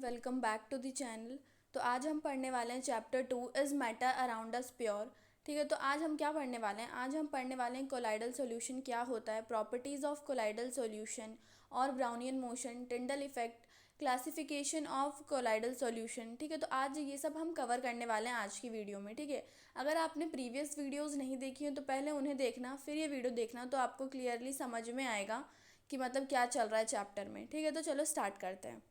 Welcome back to the channel. तो आज हम पढ़ने वाले हैं chapter 2 is matter around us pure. ठीक है, तो आज हम क्या पढ़ने वाले हैं? आज हम पढ़ने वाले हैं कोलाइडल सॉल्यूशन क्या होता है, प्रॉपर्टीज़ ऑफ कोलाइडल सॉल्यूशन और Brownian motion, Tyndall effect, classification of colloidal solution. ठीक है, तो आज ये सब हम कवर करने वाले हैं आज की वीडियो में। ठीक है, अगर आपने प्रीवियस वीडियोज़ नहीं देखी हैं तो पहले उन्हें देखना, फिर ये वीडियो देखना, तो आपको क्लियरली समझ में आएगा कि मतलब क्या चल रहा है चैप्टर में। ठीक है, तो चलो स्टार्ट करते हैं।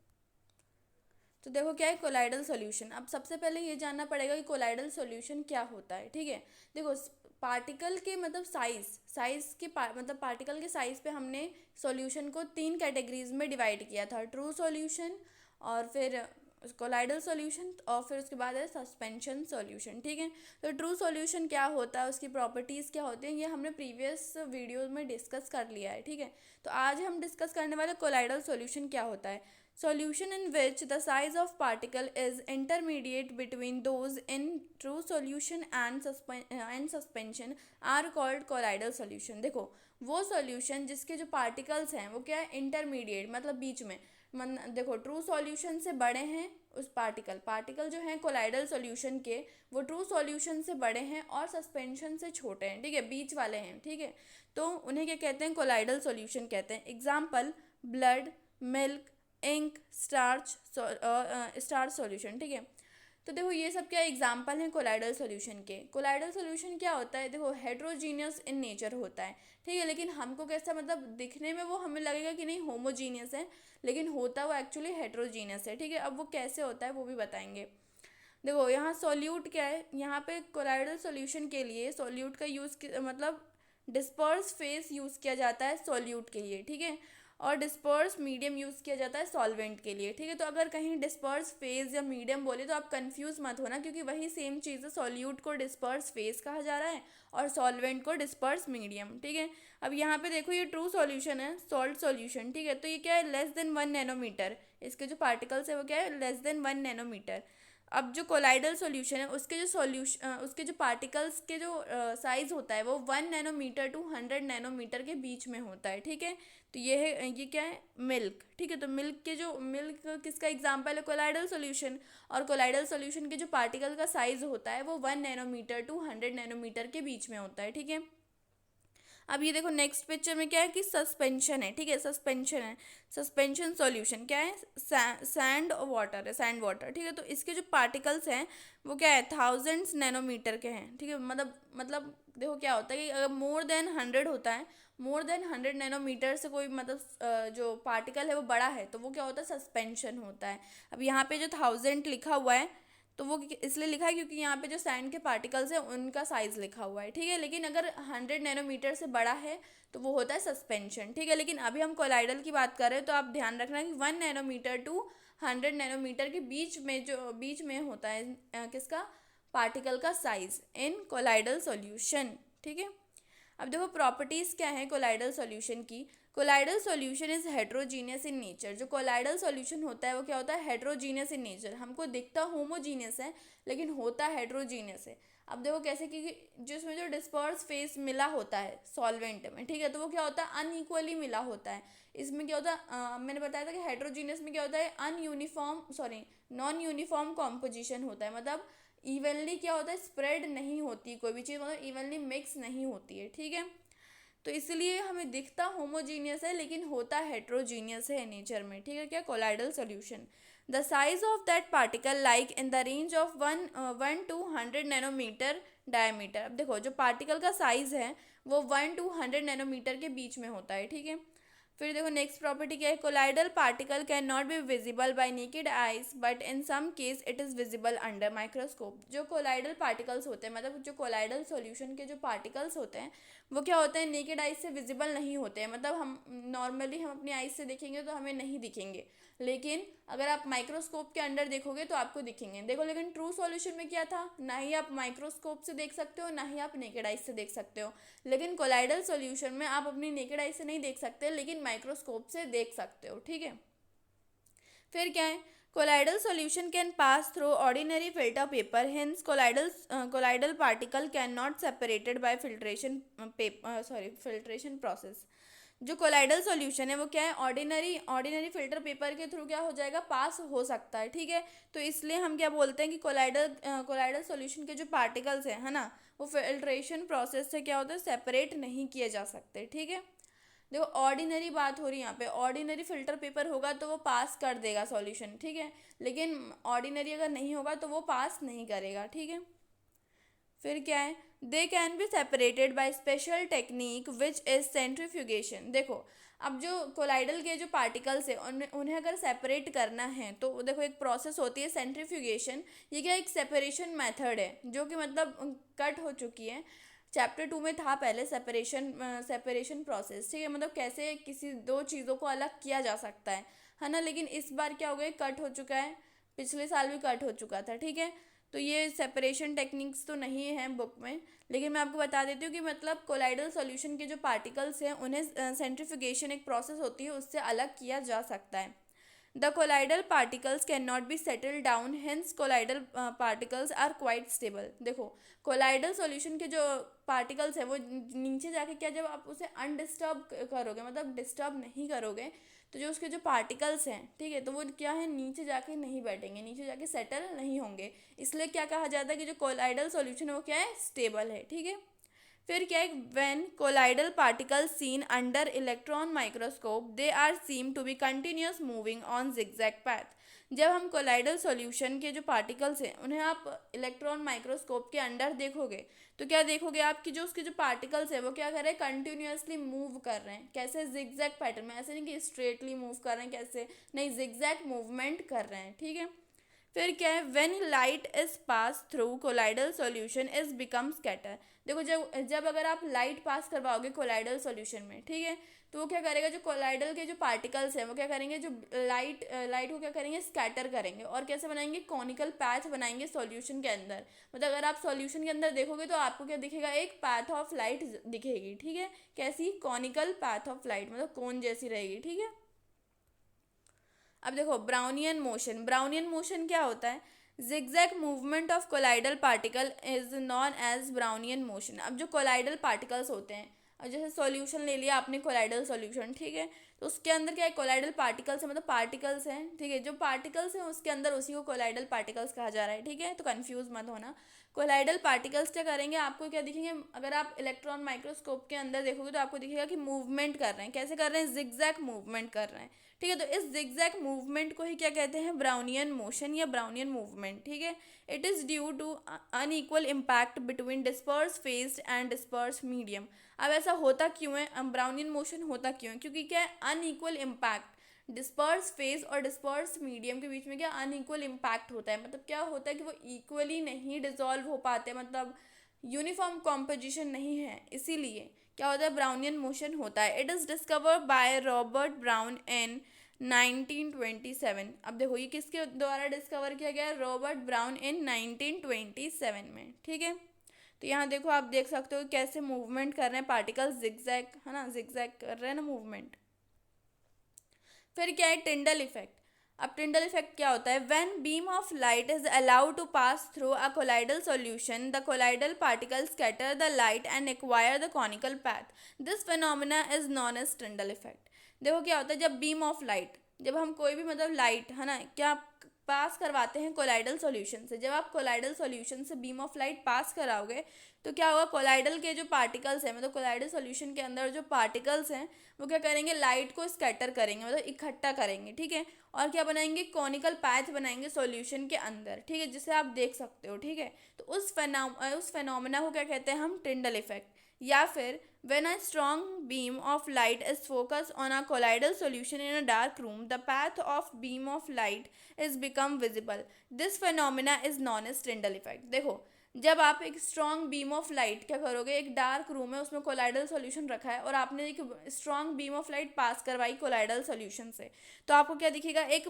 तो देखो क्या है कोलाइडल सॉल्यूशन। अब सबसे पहले ये जानना पड़ेगा कि कोलाइडल सॉल्यूशन क्या होता है। ठीक है, देखो पार्टिकल के मतलब साइज के मतलब पार्टिकल के साइज पे हमने सॉल्यूशन को 3 कैटेगरीज में डिवाइड किया था, ट्रू सॉल्यूशन और फिर कोलाइडल सॉल्यूशन और फिर उसके बाद है सस्पेंशन सॉल्यूशन। ठीक है, तो ट्रू सॉल्यूशन क्या होता है, उसकी प्रॉपर्टीज़ क्या होती हैं, ये हमने प्रीवियस वीडियो में डिस्कस कर लिया है। ठीक है, तो आज हम डिस्कस करने वाले कोलाइडल सॉल्यूशन क्या होता है। Solution in which the size of particle is intermediate between those in true solution and suspension are called colloidal solution। देखो वो सॉल्यूशन जिसके जो पार्टिकल्स हैं वो क्या है, इंटरमीडिएट मतलब बीच में। देखो ट्रू सॉल्यूशन से बड़े हैं उस पार्टिकल जो हैं कोलाइडल सॉल्यूशन के, वो ट्रू सॉल्यूशन से बड़े हैं और सस्पेंशन से छोटे हैं। ठीक है, बीच वाले हैं। ठीक है, तो उन्हें क्या कहते हैं, कोलाइडल सॉल्यूशन कहते हैं। Example blood, milk, ink, starch solution. ठीक है, तो देखो ये सब क्या एग्जाम्पल हैं कोलाइडल सॉल्यूशन के। कोलाइडल सॉल्यूशन क्या होता है, देखो हेट्रोजीनियस इन नेचर होता है। ठीक है, लेकिन हमको कैसा मतलब दिखने में वो हमें लगेगा कि नहीं होमोजीनियस है, लेकिन होता वो एक्चुअली हेट्रोजीनियस है। ठीक है, अब वो कैसे होता है वो भी बताएंगे। देखो यहाँ सॉल्यूट क्या है, यहाँ पे कोलाइडल सॉल्यूशन के लिए सॉल्यूट का यूज़ मतलब डिस्पर्स फेस यूज़ किया जाता है सॉल्यूट के लिए। ठीक है, और डिस्पर्स मीडियम यूज़ किया जाता है सॉल्वेंट के लिए। ठीक है, तो अगर कहीं डिस्पर्स फेज या मीडियम बोले तो आप कंफ्यूज मत होना, क्योंकि वही सेम चीज़ है। सॉल्यूट को डिस्पर्स फेज कहा जा रहा है और सॉल्वेंट को डिस्पर्स मीडियम। ठीक है, अब यहाँ पे देखो ये ट्रू सॉल्यूशन है, सॉल्ट सॉल्यूशन। ठीक है, तो ये क्या है, लेस देन 1 नैनोमीटर। इसके जो पार्टिकल्स है वो क्या है, लेस देन 1 नैनोमीटर। अब जो कोलाइडल सॉल्यूशन है उसके जो पार्टिकल्स के जो साइज होता है वो 1 नैनोमीटर टू 100 नैनोमीटर के बीच में होता है। ठीक है, तो ये क्या है, मिल्क। ठीक है, तो मिल्क किसका एग्जांपल है, कोलाइडल सॉल्यूशन। और कोलाइडल सॉल्यूशन के जो पार्टिकल का साइज होता है वो 1 नैनोमीटर टू 100 नैनोमीटर के बीच में होता है। ठीक है, अब ये देखो नेक्स्ट पिक्चर में क्या है कि सस्पेंशन है। ठीक है, सस्पेंशन है, सस्पेंशन सॉल्यूशन क्या है, सैंड वाटर है, सैंड वाटर। ठीक है, तो इसके जो पार्टिकल्स हैं वो क्या है, थाउजेंड्स नैनोमीटर के हैं। ठीक है, मतलब देखो क्या होता है कि अगर मोर देन 100 होता है, मोर देन 100 नैनोमीटर से कोई मतलब जो पार्टिकल है वो बड़ा है तो वो क्या होता है, सस्पेंशन होता है। अब यहाँ पे जो 1000 लिखा हुआ है तो वो इसलिए लिखा है क्योंकि यहाँ पे जो सैंड के पार्टिकल्स हैं उनका साइज़ लिखा हुआ है। ठीक है, लेकिन अगर 100 नैनोमीटर से बड़ा है तो वो होता है सस्पेंशन। ठीक है, लेकिन अभी हम कोलाइडल की बात कर रहे हैं तो आप ध्यान रखना कि 1 नैनोमीटर टू 100 नैनोमीटर के बीच में होता है किसका, पार्टिकल का साइज इन कोलाइडल सॉल्यूशन। ठीक है, अब देखो प्रॉपर्टीज़ क्या है कोलाइडल सॉल्यूशन की। Colloidal solution is heterogeneous in nature. जो कोलाइडल सॉल्यूशन होता है वो क्या होता है, हेट्रोजीनियस इन नेचर। हमको दिखता होमोजीनियस है लेकिन होता हेट्रोजीनियस है। अब देखो कैसे कि जिसमें जो डिस्पर्स फेस मिला होता है सॉल्वेंट में, ठीक है, तो वो क्या होता है, अनइक्वली मिला होता है। इसमें क्या होता है, मैंने बताया था कि हेट्रोजीनियस में क्या होता है, नॉन यूनिफॉर्म कॉम्पोजिशन होता है। मतलब इवनली क्या होता है, स्प्रेड नहीं होती कोई भी चीज़, मतलब इवनली मिक्स नहीं होती है। ठीक है, तो इसलिए हमें दिखता होमोजीनियस है लेकिन होता हेट्रोजीनियस है नेचर में। ठीक है, क्या colloidal solution, the size of that particle like in the range of 1 to 100 nanometre diameter. अब देखो जो पार्टिकल का साइज है वो 1 to 100 नैनोमीटर के बीच में होता है। ठीक है, फिर देखो नेक्स्ट प्रॉपर्टी क्या है, colloidal particle can not be visible by naked eyes but in some case it is visible under microscope. जो कोलाइडल पार्टिकल्स होते हैं, मतलब जो कोलाइडल सॉल्यूशन के जो पार्टिकल्स होते हैं वो क्या होते हैं, नेकेड आइज से विजिबल नहीं होते हैं। मतलब हम नॉर्मली हम अपनी आइज से देखेंगे तो हमें नहीं दिखेंगे, लेकिन अगर आप माइक्रोस्कोप के अंडर देखोगे तो आपको दिखेंगे। देखो लेकिन ट्रू सॉल्यूशन में क्या था, ना ही आप माइक्रोस्कोप से देख सकते हो ना ही आप नेकेड आइज से देख सकते हो। लेकिन कोलाइडल सॉल्यूशन में आप अपनी नेकेड आई से नहीं देख सकते लेकिन माइक्रोस्कोप से देख सकते हो। ठीक है, फिर क्या है, colloidal solution can pass through ordinary filter paper, hence colloidal particle can not separated by filtration process. जो कोलाइडल सॉल्यूशन है वो क्या है, ऑर्डिनरी ऑर्डिनरी फिल्टर पेपर के थ्रू क्या हो जाएगा, पास हो सकता है, ठीक है। तो इसलिए हम क्या बोलते हैं कि कोलाइडल सॉल्यूशन के जो पार्टिकल्स है ना, वो फिल्ट्रेशन प्रोसेस से क्या होता है, सेपरेट नहीं किए जा सकते, ठीक है। देखो ऑर्डिनरी बात हो रही है यहाँ पे, ऑर्डिनरी फिल्टर पेपर होगा तो वो पास कर देगा सॉल्यूशन, ठीक है, लेकिन ऑर्डिनरी अगर नहीं होगा तो वो पास नहीं करेगा, ठीक है। फिर क्या है, they can be separated by special technique which is centrifugation. देखो अब जो कोलाइडल के जो पार्टिकल्स है उन्हें अगर सेपरेट करना है तो देखो एक प्रोसेस होती है सेंट्रीफ्यूगेशन। ये क्या एक सेपरेशन मेथड है जो कि मतलब कट हो चुकी है, चैप्टर 2 में था पहले, सेपरेशन प्रोसेस, ठीक है, मतलब कैसे किसी दो चीज़ों को अलग किया जा सकता है ना। लेकिन इस बार क्या हो गया, कट हो चुका है, पिछले साल भी कट हो चुका था, ठीक है। तो ये सेपरेशन टेक्निक्स तो नहीं है बुक में, लेकिन मैं आपको बता देती हूँ कि मतलब कोलाइडल सॉल्यूशन के जो पार्टिकल्स हैं उन्हें सेंट्रीफ्यूगेशन एक प्रोसेस होती है, उससे अलग किया जा सकता है। The colloidal particles can not be settle down, hence colloidal particles are quite stable. देखो कोलाइडल सॉल्यूशन के जो पार्टिकल्स है वो नीचे जाके क्या, जब आप उसे अनडिस्टर्ब करोगे, मतलब डिस्टर्ब नहीं करोगे, तो जो उसके जो पार्टिकल्स हैं, ठीक है, तो वो क्या है, नीचे जाके नहीं बैठेंगे, नीचे जाके सेटल नहीं होंगे। इसलिए क्या कहा जाता है कि जो कोलाइडल सॉल्यूशन है वो क्या है, स्टेबल है, ठीक है। फिर क्या है, when colloidal particles seen under electron microscope they are seem to be continuous moving on zigzag path. जब हम कोलाइडल सॉल्यूशन के जो पार्टिकल्स हैं उन्हें आप इलेक्ट्रॉन माइक्रोस्कोप के अंडर देखोगे तो क्या देखोगे आप कि जो उसके जो पार्टिकल्स है वो क्या कर रहे हैं, कंटिन्यूसली मूव कर रहे हैं, कैसे, जिगजैग पैटर्न में, ऐसे नहीं कि स्ट्रेटली मूव कर रहे हैं, कैसे नहीं, जिगजैग मूवमेंट कर रहे हैं, ठीक है। फिर क्या है, when light is pass through colloidal solution is become scatter. देखो जब जब अगर आप लाइट पास करवाओगे कोलाइडल सॉल्यूशन में, ठीक है, तो वो क्या करेगा, जो कोलाइडल के जो पार्टिकल्स हैं वो क्या करेंगे, जो लाइट को क्या करेंगे, स्कैटर करेंगे, और कैसे बनाएंगे, कॉनिकल पैथ बनाएंगे सॉल्यूशन के अंदर। मतलब अगर आप सॉल्यूशन के अंदर देखोगे तो आपको क्या दिखेगा, एक पैथ ऑफ लाइट दिखेगी, ठीक है, कैसी, कॉनिकल पैथ ऑफ लाइट, मतलब कोन जैसी रहेगी, ठीक है। अब देखो ब्राउनियन मोशन, ब्राउनियन मोशन क्या होता है, zigzag movement of colloidal particle is known as Brownian motion. अब जो कोलाइडल पार्टिकल्स होते हैं, अब जैसे सॉल्यूशन ले लिया आपने, कोलाइडल सॉल्यूशन, ठीक है, तो उसके अंदर क्या है, कोलाइडल पार्टिकल्स है, मतलब पार्टिकल्स हैं, ठीक है, जो पार्टिकल्स हैं उसके अंदर उसी को कोलाइडल पार्टिकल्स कहा जा रहा है, ठीक है, तो कंफ्यूज मत होना। कोलाइडल पार्टिकल्स क्या करेंगे, आपको क्या दिखेंगे, अगर आप इलेक्ट्रॉन माइक्रोस्कोप के अंदर देखोगे तो आपको दिखेगा कि मूवमेंट कर रहे हैं, कैसे कर रहे हैं, जिगजैग मूवमेंट कर रहे हैं, ठीक है। तो इस जिगजैग मूवमेंट को ही क्या कहते हैं, ब्राउनियन मोशन या ब्राउनियन मूवमेंट, ठीक है। It is due to unequal impact between disperse phase and disperse medium. अब ऐसा होता क्यों है, ब्राउनियन मोशन होता क्यों है, क्योंकि क्या है, अनइक्वल इम्पैक्ट, डिस्पर्स फेज और डिस्पर्स मीडियम के बीच में क्या अनइक्वल इम्पैक्ट होता है, मतलब क्या होता है कि वो इक्वली नहीं डिजॉल्व हो पाते, मतलब यूनिफॉर्म कॉम्पोजिशन नहीं है, इसीलिए क्या होता है, ब्राउनियन मोशन होता है। It is discovered by Robert brown इन 1927। अब देखो ये किसके द्वारा डिस्कवर किया गया है, रॉबर्ट ब्राउन इन 1927 में, ठीक है। तो यहाँ देखो आप देख सकते हो कैसे मूवमेंट कर रहे हैं पार्टिकल्स, जिगजैग है ना, जिगजैग कर रहे हैं ना मूवमेंट। फिर क्या है, टिंडल इफेक्ट। अब टिंडल इफेक्ट क्या होता है, when beam of light is allowed to pass through a colloidal solution the colloidal particles scatter the light and acquire the conical path. This phenomena is known as Tyndall effect. देखो क्या होता है, जब beam of light, जब हम कोई भी मतलब लाइट है ना क्या पास करवाते हैं कोलाइडल सॉल्यूशन से, जब आप कोलाइडल सॉल्यूशन से बीम ऑफ लाइट पास कराओगे तो क्या होगा, कोलाइडल के जो पार्टिकल्स हैं, मतलब कोलाइडल सॉल्यूशन के अंदर जो पार्टिकल्स हैं वो क्या करेंगे, लाइट को स्कैटर करेंगे, मतलब इकट्ठा करेंगे, ठीक है, और क्या बनाएंगे, कॉनिकल पैथ बनाएंगे सॉल्यूशन के अंदर, ठीक है, जिसे आप देख सकते हो, ठीक है। तो उस फेनोमेना को क्या कहते हैं हम, टिंडल इफेक्ट। या फिर when a strong beam of light is focused on a colloidal solution in a dark room, the path of beam of light is become visible. This phenomena is known as Tyndall effect. देखो जब आप एक strong beam of light क्या करोगे, एक dark room है उसमें colloidal solution रखा है और आपने एक strong beam of light pass करवाई कोलाइडल सॉल्यूशन से, तो आपको क्या दिखेगा, एक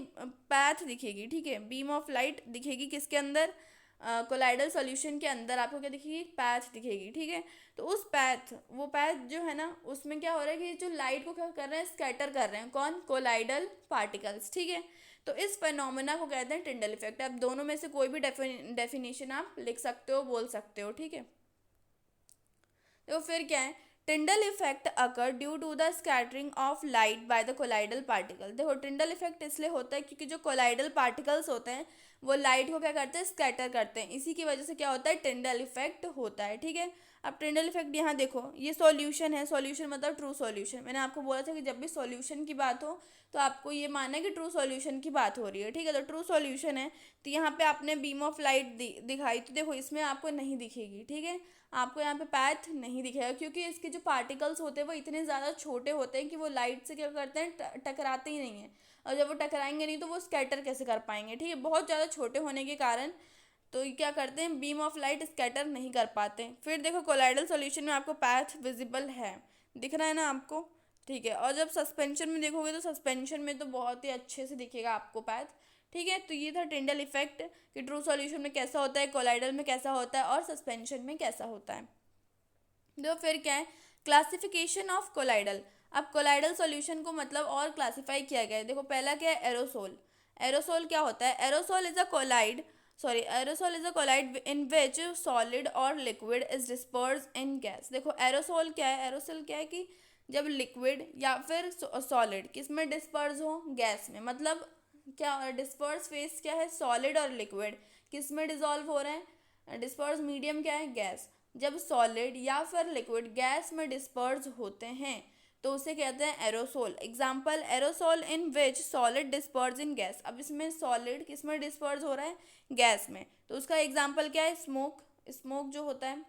पैथ दिखेगी, ठीक है, बीम ऑफ लाइट दिखेगी किसके अंदर, कोलाइडल सॉल्यूशन के अंदर आपको क्या दिखेगी, पैथ दिखेगी, ठीक है। तो उस पैथ, वो पैथ जो है ना उसमें क्या हो रहा है कि जो लाइट को क्या कर रहे हैं, स्कैटर कर रहे हैं, कौन, कोलाइडल पार्टिकल्स, ठीक है। तो इस फेनोमेना को कहते हैं टिंडल इफेक्ट। अब दोनों में से कोई भी डेफिनेशन आप लिख सकते हो, बोल सकते हो, ठीक है। तो फिर क्या है, Tyndall effect occur due to the scattering of light by the colloidal particle. देखो टिंडल इफेक्ट इसलिए होता है क्योंकि जो कोलाइडल पार्टिकल्स होते हैं वो लाइट को क्या करते हैं, स्कैटर करते हैं। इसी की वजह से क्या होता है, टिंडल इफेक्ट होता है। ठीक है, अब टिंडल इफेक्ट यहाँ देखो, ये सॉल्यूशन है, सॉल्यूशन मतलब ट्रू सॉल्यूशन। मैंने आपको बोला था कि जब भी सॉल्यूशन की बात हो तो आपको ये मानना है कि ट्रू सॉल्यूशन की बात हो रही है। ठीक है, तो ट्रू सॉल्यूशन है, तो यहाँ पे आपने बीम ऑफ लाइट दिखाई, तो देखो इसमें आपको नहीं दिखेगी। ठीक है, आपको यहाँ पे पैथ नहीं दिखेगा क्योंकि इसके जो पार्टिकल्स होते हैं वो इतने ज़्यादा छोटे होते हैं कि वो लाइट से क्या करते हैं, टकराते ही नहीं हैं। और जब वो टकराएंगे नहीं तो वो स्कैटर कैसे कर पाएंगे। ठीक है, बहुत ज़्यादा छोटे होने के कारण तो ये क्या करते हैं, बीम ऑफ लाइट स्कैटर नहीं कर पाते। फिर देखो कोलाइडल सॉल्यूशन में आपको पैथ विजिबल है, दिख रहा है ना आपको। ठीक है, और जब सस्पेंशन में देखोगे तो सस्पेंशन में तो बहुत ही अच्छे से दिखेगा आपको पैथ। ठीक है, तो ये था टिंडल इफेक्ट कि ट्रू सॉल्यूशन में कैसा होता है, कोलाइडल में कैसा होता है और सस्पेंशन में कैसा होता है। तो फिर क्या है, क्लासिफिकेशन ऑफ कोलाइडल। अब कोलाइडल सॉल्यूशन को मतलब और क्लासिफाई किया गया है। देखो पहला क्या है, एरोसोल। एरोसोल क्या होता है, aerosol is a colloid, sorry aerosol is a colloid in which solid और liquid is disperse in gas. देखो एरोसोल क्या है, एरोसोल क्या है कि जब लिक्विड या फिर सॉलिड किस में डिस्पर्स हो, गैस में। मतलब क्या डिस्पर्स फेस क्या है, सॉलिड और लिक्विड किस में डिजॉल्व हो रहे हैं, डिस्पर्स मीडियम क्या है, गैस। जब सॉलिड या फिर लिक्विड गैस में डिस्पर्स होते हैं तो उसे कहते हैं aerosol. Example, aerosol in which solid disperse in gas. अब इसमें सॉलिड किस में डिस्पर्स हो रहा है, गैस में, तो उसका एग्जाम्पल क्या है, स्मोक, स्मोक जो होता है।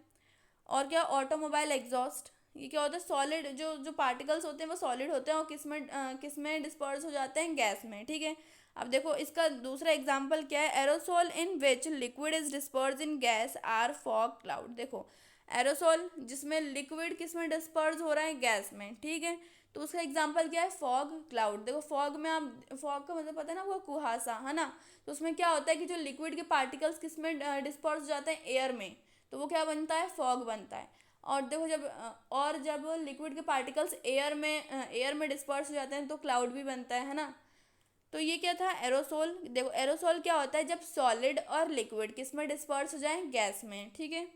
और क्या, ऑटोमोबाइल एग्जॉस्ट। ये क्या होता है, सॉलिड जो जो पार्टिकल्स होते हैं वो सॉलिड होते हैं और किस में डिस्पर्स हो जाते हैं, गैस में। ठीक है, अब देखो इसका दूसरा एग्जांपल क्या है, aerosol in which liquid is disperse in gas or fog cloud. देखो एरोसोल जिसमें लिक्विड किस में डिस्पर्स हो रहा है, गैस में। ठीक है, तो उसका एग्जांपल क्या है, फॉग क्लाउड। देखो फॉग में आप, फॉग का मतलब पता है ना, वो कुहासा है ना। तो उसमें क्या होता है कि जो लिक्विड के पार्टिकल्स किस में डिस्पर्स हो जाते हैं, एयर में, तो वो क्या बनता है, फॉग बनता है। और देखो जब लिक्विड के पार्टिकल्स एयर में डिस्पर्स हो जाते हैं तो क्लाउड भी बनता है ना। तो ये क्या था, एरोसोल। देखो एरोसोल क्या होता है, जब सॉलिड और लिक्विड किस में डिस्पर्स हो जाए, गैस में। ठीक है,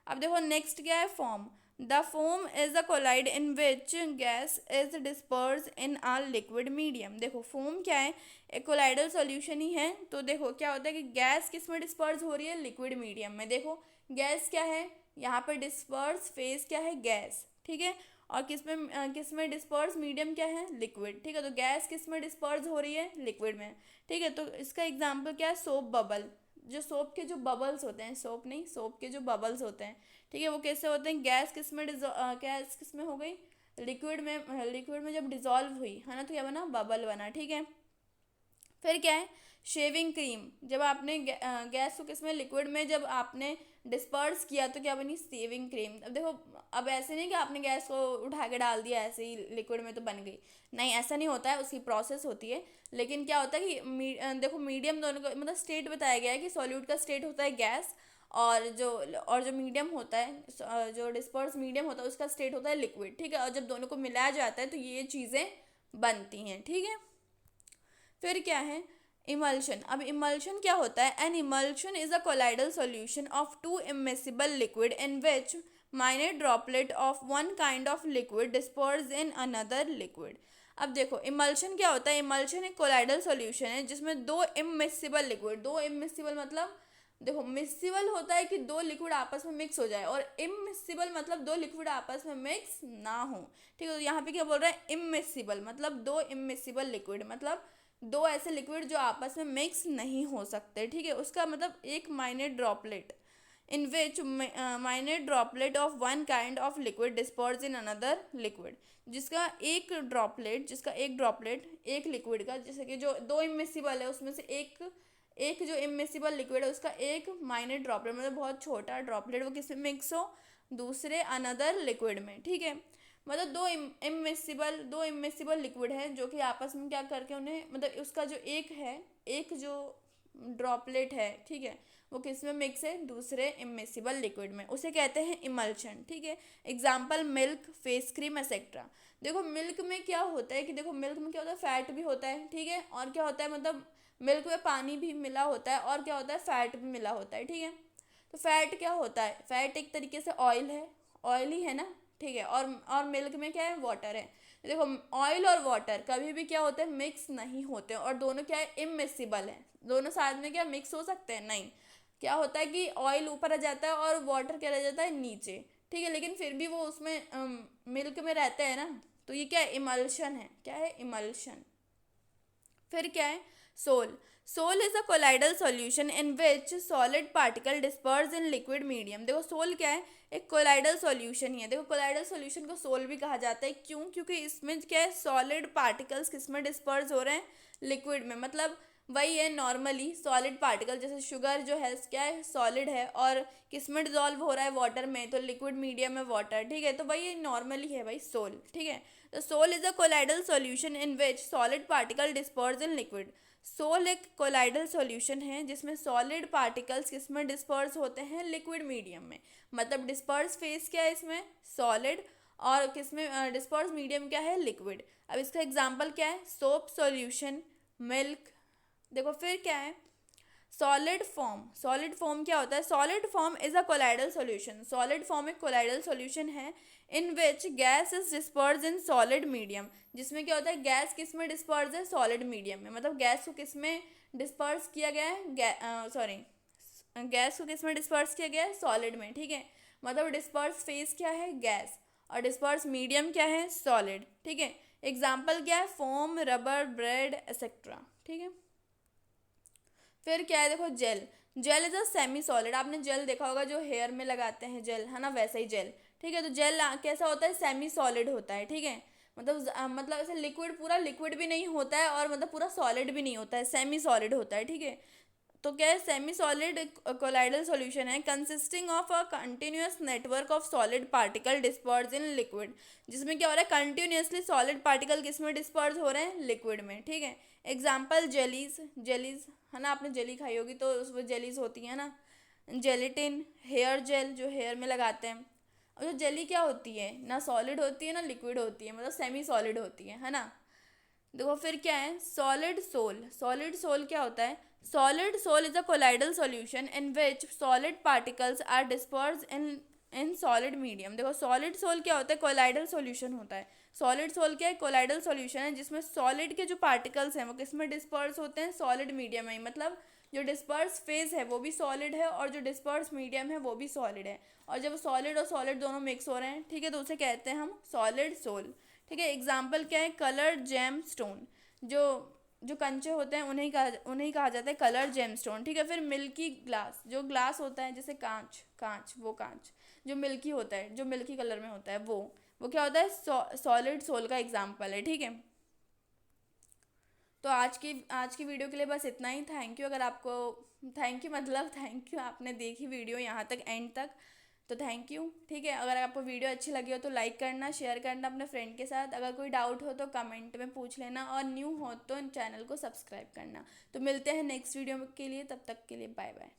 अब देखो नेक्स्ट क्या है, form. The foam is a colloid in which gas is disperse in a liquid medium. देखो फोम क्या है, एक कोलाइडल सॉल्यूशन ही है। तो देखो क्या होता है कि गैस किस में डिस्पर्स हो रही है, लिक्विड मीडियम में। देखो गैस क्या है, यहाँ पर डिस्पर्स फेज क्या है, गैस। ठीक है, और किस में डिस्पर्स मीडियम क्या है, लिक्विड। ठीक है, तो गैस किस में डिस्पर्स हो रही है, लिक्विड में। ठीक है, तो इसका एग्जांपल क्या है, सोप बबल। जो सोप के जो बबल्स होते हैं, सोप नहीं, सोप के जो बबल्स होते हैं, ठीक है, वो कैसे होते हैं, गैस किस में हो गई, लिक्विड में जब डिजॉल्व हुई है ना, तो क्या बना, बबल बना। ठीक है, फिर क्या है, शेविंग क्रीम। जब आपने गैस को किसमें, लिक्विड में जब आपने डिस्पर्स किया तो क्या बनी, शेविंग क्रीम। अब देखो, अब ऐसे नहीं कि आपने गैस को उठा के डाल दिया ऐसे ही लिक्विड में तो बन गई, नहीं ऐसा नहीं होता है, उसकी प्रोसेस होती है। लेकिन क्या होता है कि देखो मीडियम दोनों का मतलब स्टेट बताया गया है कि सॉल्यूट का स्टेट होता है गैस, और जो मीडियम होता है, जो डिस्पर्स मीडियम होता है उसका स्टेट होता है लिक्विड। ठीक है, और जब दोनों को मिलाया जाता है तो ये चीज़ें बनती हैं। ठीक है, फिर क्या है, इमल्शन। अब इमल्शन क्या होता है, N emulsion is a colloidal solution of to immiscible liquid in which minor droplet of one kind of liquid disperse in another liquid. अब देखो इमल्शन क्या होता है, इमल्शन एक कोलाइडल सॉल्यूशन है जिसमें दो इमिसिबल लिक्विड, दो इमिसिबल मतलब देखो मिसिबल होता है कि दो लिक्विड आपस में मिक्स हो जाए, और इमिसिबल मतलब दो लिक्विड आपस में मिक्स ना हो। ठीक है, तो यहाँ पे क्या बोल रहा है, इमिसिबल मतलब दो इमिसिबल लिक्विड मतलब दो ऐसे लिक्विड जो आपस में मिक्स नहीं हो सकते। ठीक है, उसका मतलब एक minor droplet in which minor droplet of one kind of liquid disperse in another liquid. जिसका एक ड्रॉपलेट एक लिक्विड का, जैसे कि जो दो इमिसिबल है उसमें से एक एक जो इमिसिबल लिक्विड है उसका एक माइनर ड्रॉपलेट मतलब बहुत छोटा ड्रॉपलेट वो किस में मिक्स हो, दूसरे अनदर लिक्विड में। ठीक है, मतलब दो इमिसिबल लिक्विड है जो कि आपस में क्या करके उन्हें मतलब उसका जो एक जो ड्रॉपलेट है, ठीक है, वो किस में मिक्स है, दूसरे इमिसिबल लिक्विड में, उसे कहते हैं इमल्शन। ठीक है, example milk, face cream etcetera. देखो मिल्क में क्या होता है कि देखो मिल्क में क्या होता है, फैट भी होता है। ठीक है, और क्या होता है मतलब मिल्क में पानी भी मिला होता है और क्या होता है, फैट भी मिला होता है। ठीक है, तो फैट क्या होता है, फैट एक तरीके से ऑयल है, ऑयल ही है ना। ठीक है, और मिल्क में क्या है, वाटर है। देखो ऑयल और वाटर कभी भी क्या होते हैं, मिक्स नहीं होते, और दोनों क्या है, इमिक्सिबल है। दोनों साथ में क्या मिक्स हो सकते हैं, नहीं। क्या होता है कि ऑयल ऊपर आ जाता है और वाटर क्या रह जाता है, नीचे। ठीक है, लेकिन फिर भी वो उसमें मिल्क में रहते हैं ना। तो ये क्या है, इमल्शन है। क्या है, इमल्शन। फिर क्या है, sol. Sol is a colloidal solution in which solid particle disperse in liquid medium. देखो सोल क्या है, एक कोलाइडल सॉल्यूशन ही है। देखो कोलाइडल सॉल्यूशन को सोल भी कहा जाता है, क्यों, क्योंकि इसमें क्या है, सॉलिड पार्टिकल्स किस में डिस्पर्स हो रहे हैं, लिक्विड में। मतलब वही है, नॉर्मली सॉलिड पार्टिकल जैसे शुगर जो है क्या है, सॉलिड है, और किस में डिजॉल्व हो रहा है, वाटर में, तो लिक्विड मीडियम में वाटर। ठीक है, तो भाई ये नॉर्मली है भाई, सोल। ठीक है, तो sol is a colloidal solution in which solid particle disperse in liquid. Sol एक कोलाइडल सॉल्यूशन है जिसमें सॉलिड पार्टिकल्स किसमें डिस्पर्स होते हैं, लिक्विड मीडियम में। मतलब डिस्पर्स फेस क्या है इसमें, सॉलिड, और किसमें डिस्पर्स मीडियम क्या है, लिक्विड। अब इसका एग्जांपल क्या है, सोप सॉल्यूशन, मिल्क। देखो फिर क्या है, सॉलिड फॉर्म। सॉलिड फॉर्म क्या होता है, solid form is a colloidal solution. Solid form एक कोलाइडल सॉल्यूशन है in which gas is disperse in solid medium. जिसमें क्या होता है, गैस किस में डिस्पर्स है, सॉलिड मीडियम में। मतलब गैस को किस में डिस्पर्स किया गया है, गैस को किस में डिस्पर्स किया गया है, सॉलिड में। ठीक है, मतलब डिस्पर्स फेस क्या है, गैस, और डिस्पर्स मीडियम क्या है, सॉलिड। ठीक है, एग्जाम्पल क्या है, फोम, रबर, ब्रेड एक्सेट्रा। ठीक है, फिर क्या है, देखो gel. Gel is a semi solid. आपने जेल देखा होगा, जो हेयर में लगाते हैं जेल, है ना, वैसा ही जेल। ठीक है, तो जेल कैसा होता है, सेमी सॉलिड होता है। ठीक है, मतलब ऐसे लिक्विड, पूरा लिक्विड भी नहीं होता है, और मतलब पूरा सॉलिड भी नहीं होता है, सेमी सॉलिड होता है। ठीक है, तो क्या है, सेमी सॉलिड कोलाइडल सॉल्यूशन है consisting of a continuous network of solid particle disperse in liquid. जिसमें क्या हो रहा है, कंटिन्यूअसली सॉलिड पार्टिकल किस में डिस्पर्स हो रहे हैं, लिक्विड में। ठीक है, एग्जाम्पल जेलीज। जेलीज है ना, आपने जेली खाई होगी, तो उसमें जेलीज होती है ना। जेलेटिन, हेयर जेल जो हेयर में लगाते हैं। और जो जेली क्या होती है, ना सॉलिड होती है ना लिक्विड होती है, मतलब सेमी सॉलिड होती है ना। देखो फिर क्या है, सॉलिड सोल। सॉलिड सोल क्या होता है, solid sol is a colloidal solution in which solid particles are disperse in solid medium. देखो सॉलिड सोल क्या होता है, कोलाइडल सॉल्यूशन होता है। सॉलिड सोल क्या है, कोलाइडल सॉल्यूशन है जिसमें सॉलिड के जो पार्टिकल्स हैं वो किसमें डिस्पर्स होते हैं, सॉलिड मीडियम में। मतलब जो डिस्पर्स फेज है वो भी सॉलिड है, और जो डिस्पर्स मीडियम है वो भी सॉलिड है। और जब सॉलिड और सॉलिड दोनों मिक्स हो रहे हैं, ठीक है, तो उसे कहते हैं हम सॉलिड सोल। ठीक है, एग्जाम्पल क्या है, कलर जेम स्टोन। जो जो कंचे होते हैं उन्हें कहा जाता है कलर जेम स्टोन। ठीक है, फिर मिल्की ग्लास। जो ग्लास होता है जैसे कांच, वो कांच जो मिल्की होता है, जो मिल्की कलर में होता है, वो क्या होता है, सॉलिड सोल का एग्जाम्पल है। ठीक है, तो आज की वीडियो के लिए बस इतना ही। Thank you. अगर आपको, थैंक यू मतलब थैंक यू, आपने देखी वीडियो यहाँ तक, एंड तक, तो थैंक यू। ठीक है, अगर आपको वीडियो अच्छी लगी हो तो लाइक करना, शेयर करना अपने फ्रेंड के साथ। अगर कोई डाउट हो तो कमेंट में पूछ लेना, और न्यू हो तो चैनल को सब्सक्राइब करना। तो मिलते हैं नेक्स्ट वीडियो के लिए, तब तक के लिए बाय बाय।